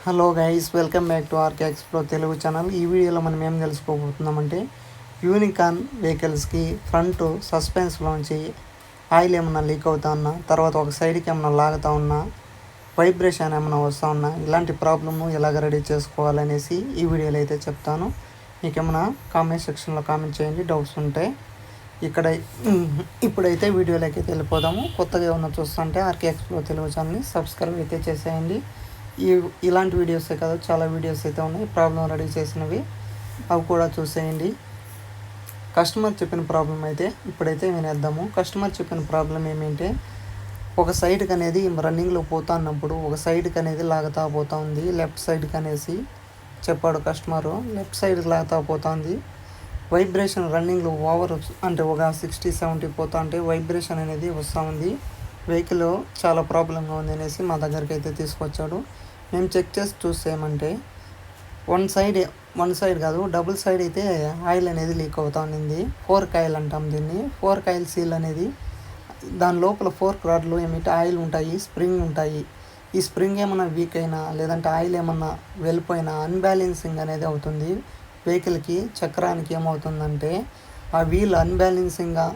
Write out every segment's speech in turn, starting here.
Hello guys, welcome back to RK explore Telugu channel. ఈ వీడియోలో మనం ఏం తెలుసుకోబోతున్నామంటే యూనికాన్ వెహికల్స్కి ఫ్రంట్ సస్పెన్స్లోంచి ఆయిల్ ఏమన్నా లీక్ అవుతా ఉన్నా, తర్వాత ఒక సైడ్కి ఏమన్నా లాగుతా ఉన్నా, వైబ్రేషన్ ఏమన్నా వస్తూ ఉన్నా, ఇలాంటి ప్రాబ్లమ్ను ఎలాగ రెడీ చేసుకోవాలనేసి ఈ వీడియోలో అయితే చెప్తాను. మీకు ఏమన్నా కామెంట్ సెక్షన్లో కామెంట్ చేయండి డౌట్స్ ఉంటే. ఇక్కడ ఇప్పుడైతే వీడియోలోకి అయితే వెళ్ళిపోదాము. కొత్తగా ఏమన్నా చూస్తుంటే ఆర్కే ఎక్స్ప్లోర్ తెలుగు ఛానల్ని సబ్స్క్రైబ్ అయితే చేసేయండి. ఇలాంటి వీడియోసే కాదు, చాలా వీడియోస్ అయితే ఉన్నాయి ప్రాబ్లం రెడీ చేసినవి, అవి కూడా చూసేయండి. కస్టమర్ చెప్పిన ప్రాబ్లం అయితే ఇప్పుడైతే వినేద్దాము. కస్టమర్ చెప్పిన ప్రాబ్లం ఏమంటే, ఒక సైడ్కి అనేది రన్నింగ్లో పోతా అన్నప్పుడు ఒక సైడ్కి అనేది లాగుతా పోతా ఉంది. లెఫ్ట్ సైడ్కి అనేసి చెప్పాడు కస్టమరు. లెఫ్ట్ సైడ్కి లాగుతా పోతా ఉంది. వైబ్రేషన్ రన్నింగ్లో ఓవర్ అంటే ఒక 60-70 పోతా ఉంటే వైబ్రేషన్ అనేది వస్తూ ఉంది. వెహికల్ చాలా ప్రాబ్లంగా ఉంది అనేసి మా దగ్గరికి అయితే తీసుకొచ్చాడు. మేము చెక్ చేసి చూసేమంటే వన్ సైడ్ కాదు, డబుల్ సైడ్ అయితే ఆయిల్ అనేది లీక్ అవుతా ఉంది. ఫోర్క్ ఆయిల్ అంటాం దీన్ని. ఫోర్క్ ఆయిల్ సీల్ అనేది దాని లోపల ఫోర్క్ రాడ్లో ఏమిటి ఆయిల్ ఉంటాయి, స్ప్రింగ్ ఉంటాయి. ఈ స్ప్రింగ్ ఏమన్నా వీక్ అయినా లేదంటే ఆయిల్ ఏమన్నా వెళ్ళిపోయినా అన్బ్యాలెన్సింగ్ అనేది అవుతుంది. వెహికల్కి చక్రానికి ఏమవుతుందంటే ఆ వీల్ అన్బ్యాలెన్సింగ్గా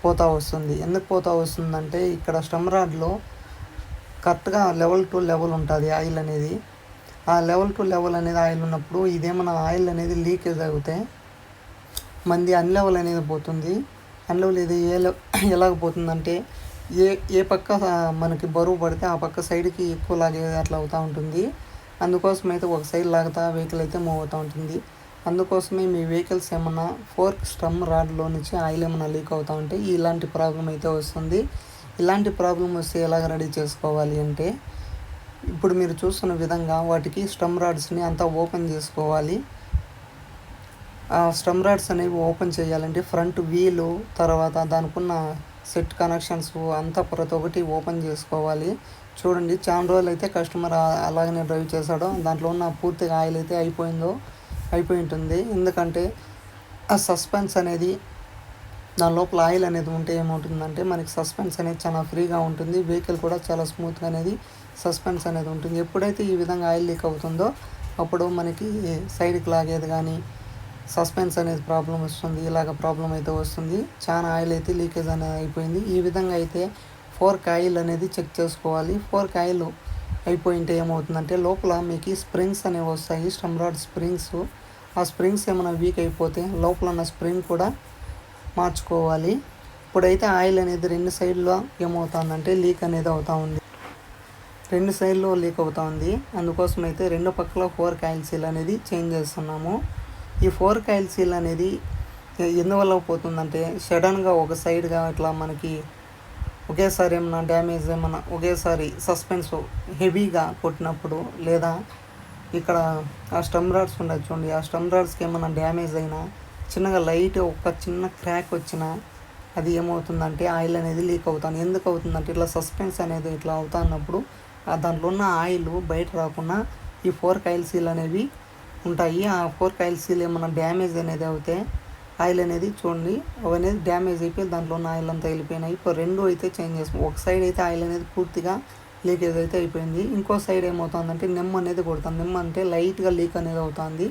పోతా వస్తుంది. ఎందుకు పోతా వస్తుందంటే ఇక్కడ స్టమ్ రాడ్లో కరెక్ట్గా లెవెల్ టు లెవెల్ ఉంటుంది ఆయిల్ అనేది. ఆ లెవెల్ టు లెవెల్ అనేది ఆయిల్ ఉన్నప్పుడు ఇదేమన్నా ఆయిల్ అనేది లీకేజ్ అవుతే మంది అన్లెవెల్ అనేది పోతుంది. అన్లెవెల్ ఇది ఎలాగ పోతుందంటే ఏ పక్క మనకి బరువు పడితే ఆ పక్క సైడ్కి ఎక్కువ లాగే అట్లా అవుతూ ఉంటుంది. అందుకోసం అయితే ఒక సైడ్ లాగుతా వెహికల్ అయితే మూవ్ అవుతూ ఉంటుంది. అందుకోసమే మీ వెహికల్స్ ఏమన్నా ఫోర్క్ స్టమ్ రాడ్లో నుంచి ఆయిల్ ఏమన్నా లీక్ అవుతూ ఉంటే ఇలాంటి ప్రాబ్లం అయితే వస్తుంది. ఇలాంటి ప్రాబ్లం వస్తే ఎలాగ రెడీ చేసుకోవాలి అంటే, ఇప్పుడు మీరు చూస్తున్న విధంగా వాటికి స్టమ్ రాడ్స్ని అంతా ఓపెన్ చేసుకోవాలి. ఆ స్టమ్ రాడ్స్ అనేవి ఓపెన్ చేయాలంటే ఫ్రంట్ వీలు, తర్వాత దానికున్న సెట్ కనెక్షన్స్ అంతా ప్రతి ఒక్కటి ఓపెన్ చేసుకోవాలి. చూడండి, చాలా రోజులు అయితే కస్టమర్ అలాగనే డ్రైవ్ చేశాడో దాంట్లో ఉన్న పూర్తిగా ఆయిల్ అయితే అయిపోయి ఉంటుంది. ఎందుకంటే ఆ సస్పెన్స్ అనేది దాని లోపల ఆయిల్ అనేది ఉంటే ఏమవుతుందంటే మనకి సస్పెన్స్ అనేది చాలా ఫ్రీగా ఉంటుంది. వెహికల్ కూడా చాలా స్మూత్గా అనేది సస్పెన్స్ అనేది ఉంటుంది. ఎప్పుడైతే ఈ విధంగా ఆయిల్ లీక్ అవుతుందో అప్పుడు మనకి సైడ్కి లాగేది కానీ సస్పెన్స్ అనేది ప్రాబ్లం వస్తుంది. ఇలాగ ప్రాబ్లం అయితే వస్తుంది. చాలా ఆయిల్ అయితే లీకేజ్ అనేది అయిపోయింది. ఈ విధంగా అయితే ఫోర్క్ ఆయిల్ అనేది చెక్ చేసుకోవాలి. ఫోర్క్ ఆయిల్ అయిపోయింటే ఏమవుతుందంటే లోపల మీకు స్ప్రింగ్స్ అనేవి వస్తాయి, స్టమ్ రాడ్ స్ప్రింగ్స్. ఆ స్ప్రింగ్స్ ఏమైనా వీక్ అయిపోతే లోపల ఉన్న స్ప్రింగ్ కూడా మార్చుకోవాలి. ఇప్పుడైతే ఆయిల్ అనేది రెండు సైడ్లో ఏమవుతుందంటే లీక్ అనేది అవుతూ ఉంది. రెండు సైడ్లో లీక్ అవుతూ ఉంది. అందుకోసం అయితే రెండు పక్కల ఫోర్క్ ఆయిల్ సీల్ అనేది చేంజ్ చేస్తున్నాము. ఈ ఫోర్క్ ఆయిల్ సీల్ అనేది ఎందువల్ల పోతుందంటే సడన్గా ఒక సైడ్గా ఇట్లా మనకి ఒకేసారి ఏమన్నా డ్యామేజ్ ఏమన్నా ఒకేసారి సస్పెన్స్ హెవీగా కొట్టినప్పుడు, లేదా ఇక్కడ ఆ స్టమ్ రాడ్స్ ఉండదు చూడండి, ఆ స్టమ్ రాడ్స్కి ఏమన్నా డ్యామేజ్ అయినా చిన్నగా లైట్ ఒక చిన్న క్రాక్ వచ్చినా అది ఏమవుతుందంటే ఆయిల్ అనేది లీక్ అవుతుంది. ఎందుకు అవుతుందంటే ఇట్లా సస్పెన్స్ అనేది ఇట్లా అవుతున్నప్పుడు దాంట్లో ఉన్న ఆయిల్ బయట రాకుండా ఈ ఫోర్క్ ఆయిల్ సీల్ అనేవి ఉంటాయి. ఆ ఫోర్క్ ఆయిల్ సీల్ ఏమన్నా డ్యామేజ్ అనేది అవుతే ఆయిల్ అనేది చూడండి అవనేది డ్యామేజ్ అయిపోయి దాంట్లో ఉన్న ఆయిల్ అంతా వెళ్ళిపోయినాయి. ఇప్పుడు రెండు అయితే చేంజ్ చేస్తాం. ఒక సైడ్ అయితే ఆయిల్ అనేది పూర్తిగా లీకేజ్ అయితే అయిపోయింది. ఇంకో సైడ్ ఏమవుతుందంటే నెమ్ అనేది కొడుతుంది. నెమ్ అంటే లైట్గా లీక్ అనేది అవుతుంది.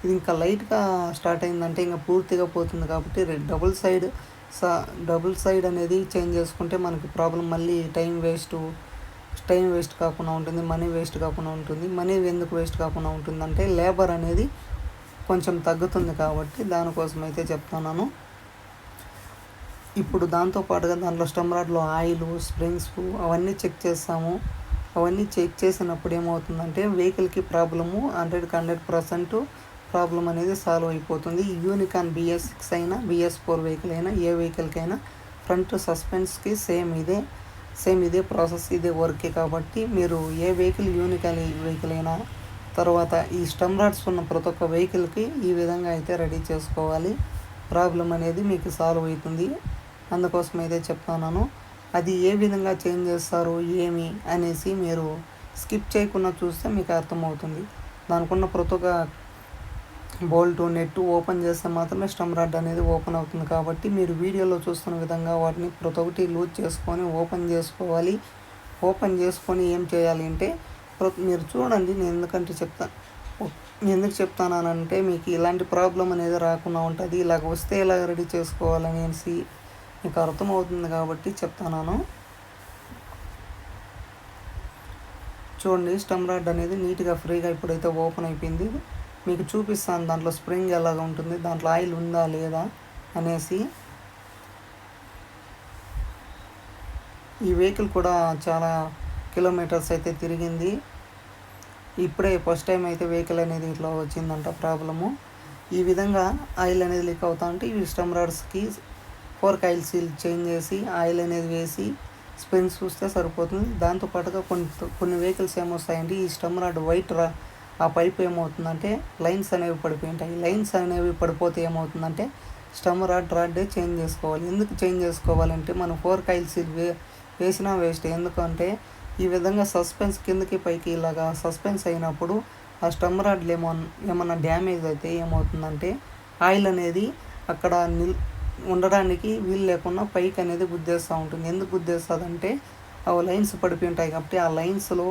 ఇది ఇంకా లైట్గా స్టార్ట్ అయిందంటే ఇంకా పూర్తిగా పోతుంది. కాబట్టి డబుల్ సైడ్ అనేది చేంజ్ చేసుకుంటే మనకి ప్రాబ్లం మళ్ళీ టైం వేస్ట్ కాకుండా ఉంటుంది, మనీ వేస్ట్ కాకుండా ఉంటుంది. మనీ ఎందుకు వేస్ట్ కాకుండా ఉంటుందంటే లేబర్ అనేది కొంచెం తగ్గుతుంది కాబట్టి దానికోసం అయితే చెప్తున్నాను. ఇప్పుడు దాంతోపాటుగా దాంట్లో స్టమ్ రాడ్లో ఆయిల్, స్ప్రింగ్స్ అవన్నీ చెక్ చేస్తాము. అవన్నీ చెక్ చేసినప్పుడు ఏమవుతుందంటే వెహికల్కి ప్రాబ్లము 100% ప్రాబ్లం అనేది సాల్వ్ అయిపోతుంది. యూనికాన్ BS6 అయినా BS4 వెహికల్ అయినా ఏ వెహికల్కైనా ఫ్రంట్ సస్పెన్స్కి సేమ్ ఇదే ప్రాసెస్, ఇదే వర్కే. కాబట్టి మీరు ఏ యూనికాన్ వెహికల్ అయినా తర్వాత ఈ స్టమ్ రాడ్స్ ఉన్న ప్రతి ఒక్క వెహికల్కి ఈ విధంగా అయితే రెడీ చేసుకోవాలి. ప్రాబ్లం అనేది మీకు సాల్వ్ అవుతుంది. అందుకోసం అయితే చెప్తున్నాను. అది ఏ విధంగా చేంజ్ చేస్తారు ఏమి అనేసి మీరు స్కిప్ చేయకుండా చూస్తే మీకు అర్థమవుతుంది. దానికున్న ప్రతి ఒక్క బోల్ట్ నెట్ ఓపెన్ చేస్తే మాత్రమే స్టమ్ రాడ్ అనేది ఓపెన్ అవుతుంది. కాబట్టి మీరు వీడియోలో చూస్తున్న విధంగా వాటిని ప్రతి ఒక్కటి లూజ్ చేసుకొని ఓపెన్ చేసుకోవాలి. ఓపెన్ చేసుకొని ఏం చేయాలి అంటే మీరు చూడండి. నేను ఎందుకు చెప్తానంటే మీకు ఇలాంటి ప్రాబ్లం అనేది రాకుండా ఉంటుంది. ఇలాగ వస్తే ఇలాగ రెడీ చేసుకోవాలనేసి మీకు అర్థమవుతుంది కాబట్టి చెప్తున్నాను. చూడండి, స్టెమ్ రాడ్ అనేది నీట్గా ఫ్రీగా ఇప్పుడైతే ఓపెన్ అయిపోయింది. మీకు చూపిస్తాను దాంట్లో స్ప్రింగ్ ఎలాగ ఉంటుంది, దాంట్లో ఆయిల్ ఉందా లేదా అనేసి. ఈ వెహికల్ కూడా చాలా కిలోమీటర్స్ అయితే తిరిగింది. ఇప్పుడే ఫస్ట్ టైం అయితే వెహికల్ అనేది ఇట్లా వచ్చిందంట ప్రాబ్లము. ఈ విధంగా ఆయిల్ అనేది లీక్ అవుతా ఉంటే ఇవి స్టెమ్ రాడ్స్కి ఫోర్క్ ఆయిల్ సీల్ చేంజ్ చేసి ఆయిల్ అనేది వేసి స్ప్రింగ్స్ చూస్తే సరిపోతుంది. దాంతోపాటుగా కొన్ని వెహికల్స్ ఏమొస్తాయంటే ఈ స్టెమ్ రాడ్ వైట్ ఆ పైప్ ఏమవుతుందంటే లైన్స్ అనేవి పడిపోయి ఉంటాయి. లైన్స్ అనేవి పడిపోతే ఏమవుతుందంటే స్టెమ్ రాడ్డే చేంజ్ చేసుకోవాలి. ఎందుకు చేంజ్ చేసుకోవాలంటే మనం ఫోర్క్ ఆయిల్ సీల్ వేసినా వేస్ట్. ఎందుకంటే ఈ విధంగా సస్పెన్స్ కిందకి పైకి ఇలాగా సస్పెన్స్ అయినప్పుడు ఆ స్టెమ్ రాడ్లు ఏమన్నా డ్యామేజ్ అయితే ఏమవుతుందంటే ఆయిల్ అనేది అక్కడ ఉండడానికి వీలు లేకుండా పైకి అనేది గుద్దేస్తూ ఉంటుంది. ఎందుకు గుద్దేస్తుందంటే అవి లైన్స్ పడిపోయి ఉంటాయి కాబట్టి ఆ లైన్స్లో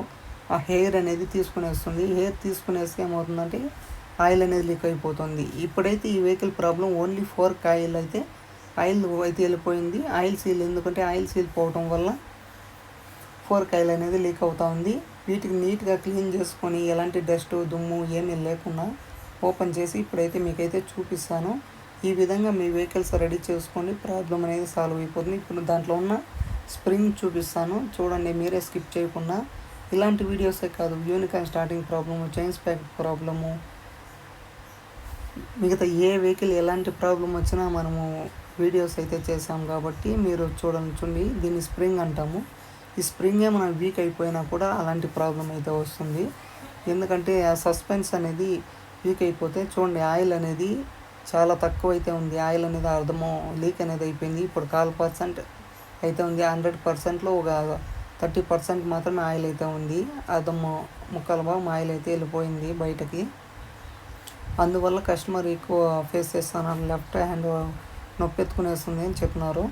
ఆ హెయిర్ అనేది తీసుకునేస్తుంది. హెయిర్ తీసుకునేస్తే ఏమవుతుందంటే ఆయిల్ అనేది లీక్ అయిపోతుంది. ఇప్పుడైతే ఈ vehicle problem only fork oil అయితే వెళ్ళిపోయింది. ఆయిల్ సీల్ ఎందుకంటే ఆయిల్ సీల్ పోవటం వల్ల ఫోర్క్ ఆయిల్ అనేది లీక్ అవుతూ ఉంది. వీటికి నీట్గా క్లీన్ చేసుకొని ఎలాంటి డస్ట్ దుమ్ము ఏమీ లేకుండా ఓపెన్ చేసి ఇప్పుడైతే మీకైతే చూపిస్తాను. ఈ విధంగా మీ వెహికల్స్ రెడీ చేసుకొని ప్రాబ్లం అనేది సాల్వ్ అయిపోతుంది. ఇప్పుడు దాంట్లో ఉన్న స్ప్రింగ్ చూపిస్తాను చూడండి, మీరే స్కిప్ చేయకుండా. ఇలాంటి వీడియోసే కాదు, యూనికార్న్ స్టార్టింగ్ ప్రాబ్లము, చైన్ స్పాక్ ప్రాబ్లము, మిగతా ఏ వెహికల్ ఎలాంటి ప్రాబ్లం వచ్చినా మనము వీడియోస్ అయితే చేసాం కాబట్టి మీరు చూడండి. దీన్ని స్ప్రింగ్ అంటాము. ఈ స్ప్రింగ్ ఏమైనా వీక్ అయిపోయినా కూడా అలాంటి ప్రాబ్లం అయితే వస్తుంది. ఎందుకంటే ఆ సస్పెన్స్ అనేది వీక్ అయిపోతే చూడండి, ఆయిల్ అనేది చాలా తక్కువ అయితే ఉంది. ఆయిల్ అనేది అర్థమో లీక్ అనేది అయిపోయింది. ఇప్పుడు 1% అయితే ఉంది. 100%లో ఒక 30% మాత్రమే ఆయిల్ అయితే ఉంది. అర్థము ముక్కల భాగం ఆయిల్ అయితే వెళ్ళిపోయింది బయటకి. అందువల్ల కస్టమర్ ఎక్కువ ఫేస్ చేస్తున్నారు, లెఫ్ట్ హ్యాండ్ నొప్పెత్తుకునేస్తుంది అని చెప్పినారు.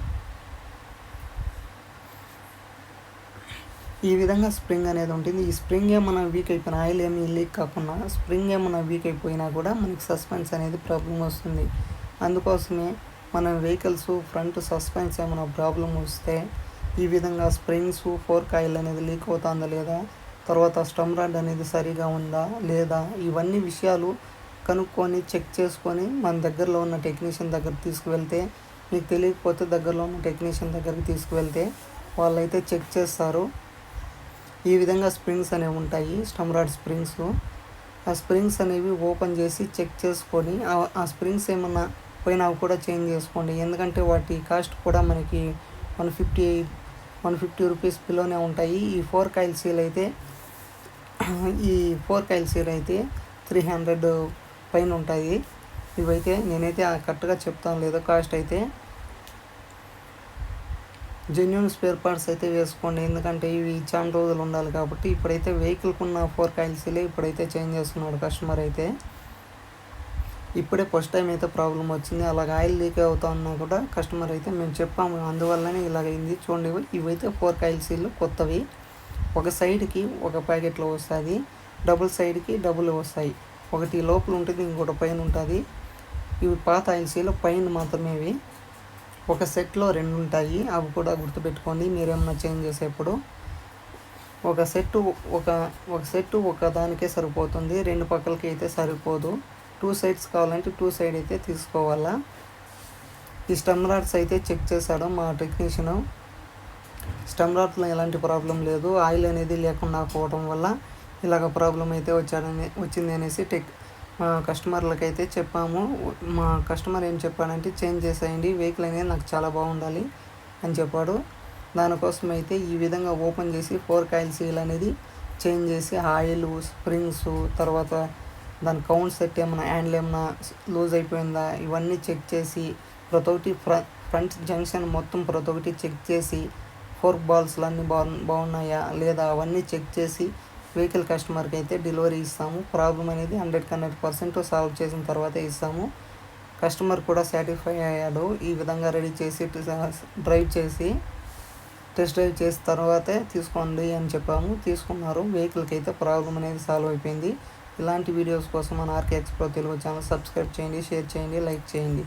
ఈ విధంగా స్ప్రింగ్ అనేది ఉంటుంది. ఈ స్ప్రింగ్ ఏమైనా వీక్ అయిపోయినా ఆయిల్ ఏమీ లీక్ కాకుండా స్ప్రింగ్ ఏమైనా వీక్ అయిపోయినా కూడా మనకి సస్పెన్స్ అనేది ప్రాబ్లం వస్తుంది. అందుకోసమే మన వెహికల్స్ ఫ్రంట్ సస్పెన్స్ ఏమైనా ప్రాబ్లం వస్తే ఈ విధంగా స్ప్రింగ్స్ ఫోర్క్ ఆయిల్ అనేది లీక్ అవుతుందా లేదా, తర్వాత స్టెమ్ రాడ్ అనేది సరిగా ఉందా లేదా, ఇవన్నీ విషయాలు కనుక్కొని చెక్ చేసుకొని మన దగ్గరలో ఉన్న టెక్నీషియన్ దగ్గర తీసుకువెళ్తే, మీకు తెలియకపోతే దగ్గరలో ఉన్న టెక్నీషియన్ దగ్గరికి తీసుకువెళ్తే వాళ్ళైతే చెక్ చేస్తారు. ఈ విధంగా స్ప్రింగ్స్ అనేవి ఉంటాయి, స్టెమ్ రాడ్ స్ప్రింగ్స్. ఆ స్ప్రింగ్స్ అనేవి ఓపెన్ చేసి చెక్ చేసుకొని ఆ స్ప్రింగ్స్ ఏమన్నా పోయినా కూడా చేంజ్ చేసుకోండి. ఎందుకంటే వాటి కాస్ట్ కూడా మనకి 150 రూపీస్ బిలోనే ఉంటాయి. ఈ ఫోర్క్ ఆయిల్ సీల్ అయితే 300 పైన ఉంటాయి. ఇవైతే నేనైతే కరెక్ట్గా చెప్తాను లేదో కాస్ట్ అయితే. జెన్యూన్ స్పేర్ పార్ట్స్ అయితే వేసుకోండి, ఎందుకంటే ఇవి చాలా రోజులు ఉండాలి కాబట్టి. ఇప్పుడైతే వెహికల్కి ఉన్న ఫోర్క్ ఆయిల్ సీలే ఇప్పుడైతే చేంజ్ చేస్తున్నాడు కస్టమర్ అయితే. ఇప్పుడే ఫస్ట్ టైం అయితే ప్రాబ్లం వచ్చింది. అలాగ ఆయిల్ లీక్ అవుతా ఉన్నా కూడా కస్టమర్ అయితే మేము చెప్పాము, అందువల్లనే ఇలాగైంది. చూడండి, ఇవైతే ఫోర్క్ ఆయిల్ సీల్ కొత్తవి. ఒక సైడ్కి ఒక ప్యాకెట్లో వస్తుంది, డబుల్ సైడ్కి డబుల్ వస్తాయి. ఒకటి లోపల ఉంటుంది, ఇంకోటి పైన ఉంటుంది. ఇవి పాత ఆయిల్ సీల్ పైన మాత్రమే. ఇవి ఒక సెట్లో 2 ఉంటాయి, అవి కూడా గుర్తుపెట్టుకోండి మీరేమన్నా చేంజ్ చేసేప్పుడు. ఒక సెట్టు ఒక దానికే సరిపోతుంది, 2 పక్కలకి అయితే సరిపోదు. 2 సైడ్స్ కావాలంటే 2 సైడ్ అయితే తీసుకోవాలా. ఈ స్టెమ్ రాడ్స్ అయితే చెక్ చేశాడు మా టెక్నీషియను. స్టెమ్ రాడ్స్లో ఎలాంటి ప్రాబ్లం లేదు, ఆయిల్ అనేది లేకుండా పోవడం వల్ల ఇలాగ ప్రాబ్లం అయితే వచ్చింది అనేసి మా కస్టమర్లకు అయితే చెప్పాము. మా కస్టమర్ ఏం చెప్పాడంటే చేంజ్ చేసేయండి, వెహికల్ అనేది నాకు చాలా బాగుండాలి అని చెప్పాడు. దానికోసం అయితే ఈ విధంగా ఓపెన్ చేసి ఫోర్క్ ఆయిల్ సీల్ అనేది చేంజ్ చేసి ఆయిల్, స్ప్రింగ్స్, తర్వాత దాని కౌంట్ సెట్ ఏమైనా హ్యాండిల్ ఏమైనా లూజ్ అయిపోయిందా ఇవన్నీ చెక్ చేసి ప్రతి ఒక్కటి ఫ్రంట్ జంక్షన్ మొత్తం ప్రతి ఒక్కటి చెక్ చేసి ఫోర్క్ బాల్స్లు అన్నీ బాగున్నాయా లేదా అవన్నీ చెక్ చేసి వెహికల్ కస్టమర్కి అయితే డెలివరీ ఇస్తాము. ప్రాబ్లం అనేది 100% సాల్వ్ చేసిన తర్వాతే ఇస్తాము. కస్టమర్ కూడా సాటిస్ఫై అయ్యాడు ఈ విధంగా రెడీ చేసి డ్రైవ్ చేసి. టెస్ట్ డ్రైవ్ చేసిన తర్వాతే తీసుకోండి అని చెప్పాము. తీసుకున్నారు. వెహికల్కి అయితే ప్రాబ్లం అనేది సాల్వ్ అయిపోయింది. ఇలాంటి వీడియోస్ కోసం మన ఆర్కే ఎక్స్ప్లో తెలుగు ఛానల్ సబ్స్క్రైబ్ చేయండి, షేర్ చేయండి, లైక్ చేయండి.